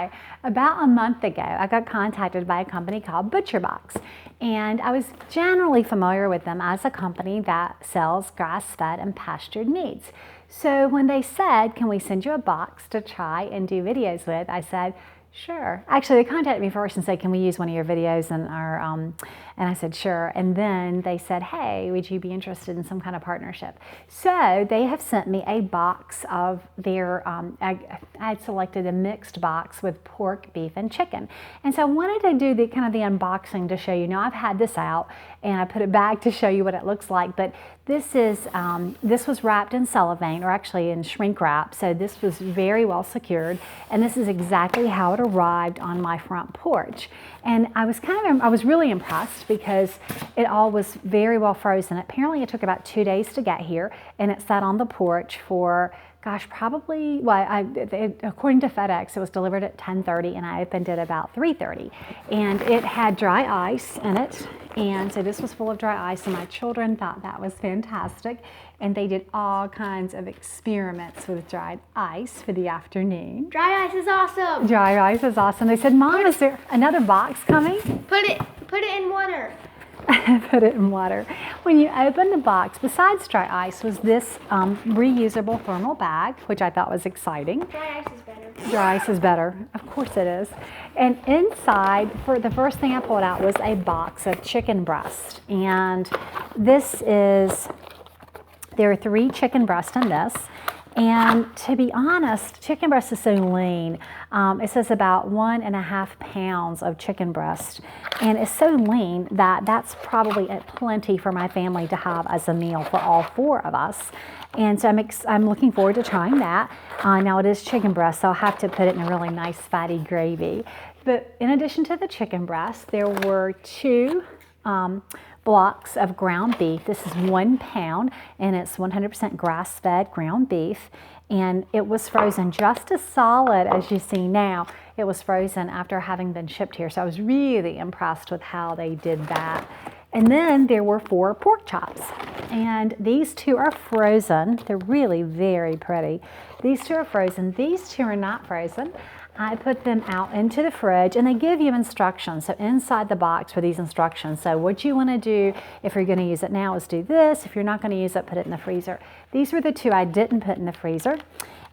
Okay, about a month ago, I got contacted by a company called ButcherBox, and I was generally familiar with them as a company that sells grass-fed and pastured meats. So when they said, can we send you a box to try and do videos with, I said, sure. Actually, they contacted me first and said, can we use one of your videos in our, and I said, sure. And then they said, hey, would you be interested in some kind of partnership? So they have sent me a box of their, I had selected a mixed box with pork, beef, and chicken. And so I wanted to do the kind of the unboxing to show you. Now I've had this out and I put it back to show you what it looks like, but this is, this was wrapped in cellophane, or actually in shrink wrap. So this was very well secured. And this is exactly how it arrived on my front porch. And I was really impressed because it all was very well frozen. Apparently it took about 2 days to get here, and it sat on the porch for, gosh, probably, well, according to FedEx, it was delivered at 10:30 and I opened it about 3:30. And it had dry ice in it. And so this was full of dry ice, and my children thought that was fantastic. And they did all kinds of experiments with dried ice for the afternoon. Dry ice is awesome. Dry ice is awesome. They said, Mom, is there another box coming? Put it in water. Put it in water. When you open the box, besides dry ice, was this reusable thermal bag, which I thought was exciting. Dry ice is better. Dry ice is better. Of course it is. And inside, for the first thing I pulled out was a box of chicken breast. And this is, there are 3 chicken breasts in this. And to be honest, chicken breast is so lean. It says about 1.5 pounds of chicken breast. And it's so lean that that's probably plenty for my family to have as a meal for all 4 of us. And so I'm looking forward to trying that. Now it is chicken breast, so I'll have to put it in a really nice fatty gravy. But in addition to the chicken breast, there were 2 blocks of ground beef. This is 1 pound, and it's 100% grass-fed ground beef. And it was frozen just as solid as you see now. It was frozen after having been shipped here. So I was really impressed with how they did that. And then there were 4 pork chops. And these 2 are frozen. They're really very pretty. These 2 are frozen. These 2 are not frozen. I put them out into the fridge, and they give you instructions. So inside the box for these instructions. So what you want to do if you're going to use it now is do this. If you're not going to use it, put it in the freezer. These were the 2 I didn't put in the freezer.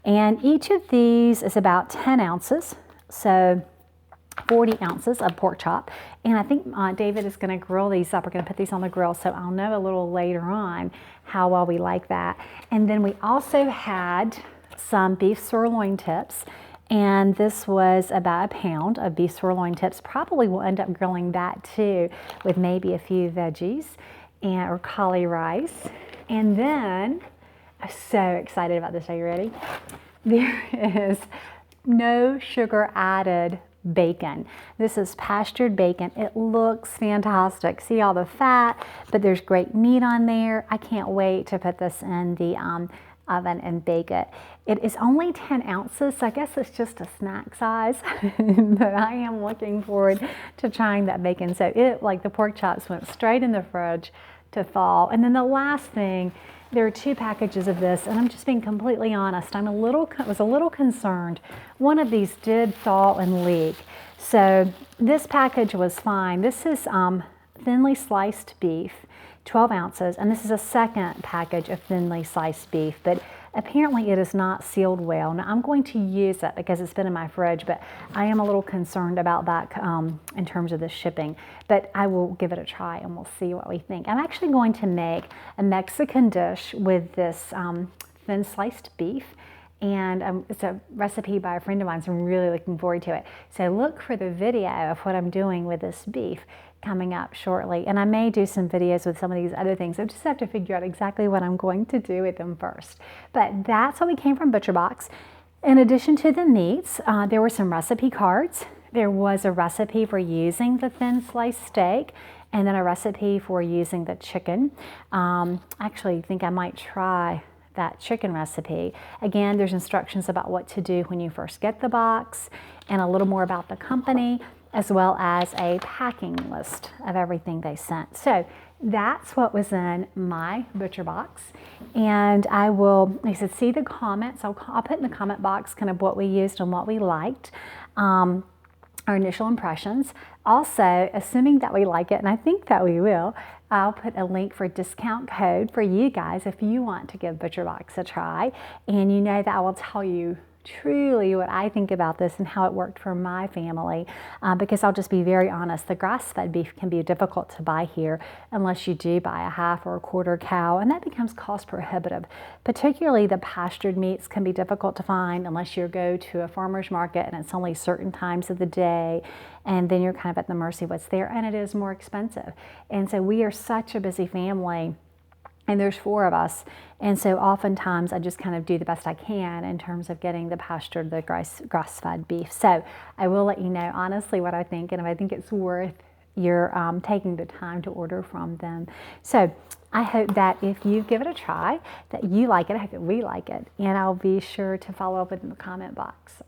And each of these is about 10 ounces. So 40 ounces of pork chop. And I think David is going to grill these up. We're going to put these on the grill, so I'll know a little later on how well we like that. And then we also had some beef sirloin tips. And this was about 1 pound of beef sirloin tips. Probably will end up grilling that too, with maybe a few veggies or cauli rice. And then, I'm so excited about this. Are you ready? There is no sugar added bacon. This is pastured bacon. It looks fantastic. See all the fat, but there's great meat on there. I can't wait to put this in the oven and bake it. It is only 10 ounces, so I guess it's just a snack size, but I am looking forward to trying that bacon. So it, like the pork chops, went straight in the fridge to thaw. And then the last thing, there are 2 packages of this, and I'm just being completely honest. I was a little concerned. One of these did thaw and leak. So this package was fine. This is thinly sliced beef, 12 ounces, and this is a second package of thinly sliced beef, but apparently it is not sealed well. Now I'm going to use it because it's been in my fridge, but I am a little concerned about that in terms of the shipping, but I will give it a try and we'll see what we think. I'm actually going to make a Mexican dish with this thin sliced beef, and it's a recipe by a friend of mine, so I'm really looking forward to it. So look for the video of what I'm doing with this beef coming up shortly. And I may do some videos with some of these other things. I just have to figure out exactly what I'm going to do with them first. But that's what we came from ButcherBox. In addition to the meats, there were some recipe cards. There was a recipe for using the thin sliced steak, and then a recipe for using the chicken. Actually, I think I might try that chicken recipe. Again, there's instructions about what to do when you first get the box, and a little more about the company, as well as a packing list of everything they sent. So that's what was in my ButcherBox. And I will, like I said, see the comments. I'll put in the comment box kind of what we used and what we liked. our initial impressions. Also, assuming that we like it, and I think that we will, I'll put a link for a discount code for you guys if you want to give ButcherBox a try. And you know that I will tell you truly what I think about this and how it worked for my family, because I'll just be very honest, the grass-fed beef can be difficult to buy here unless you do buy a half or a quarter cow, and that becomes cost prohibitive. Particularly the pastured meats can be difficult to find unless you go to a farmer's market and it's only certain times of the day, and then you're kind of at the mercy of what's there, and it is more expensive. And so we are such a busy family, and there's 4 of us. And so oftentimes I just kind of do the best I can in terms of getting the pastured, the grass-fed beef. So I will let you know honestly what I think, and if I think it's worth your taking the time to order from them. So I hope that if you give it a try, that you like it. I hope that we like it. And I'll be sure to follow up in the comment box.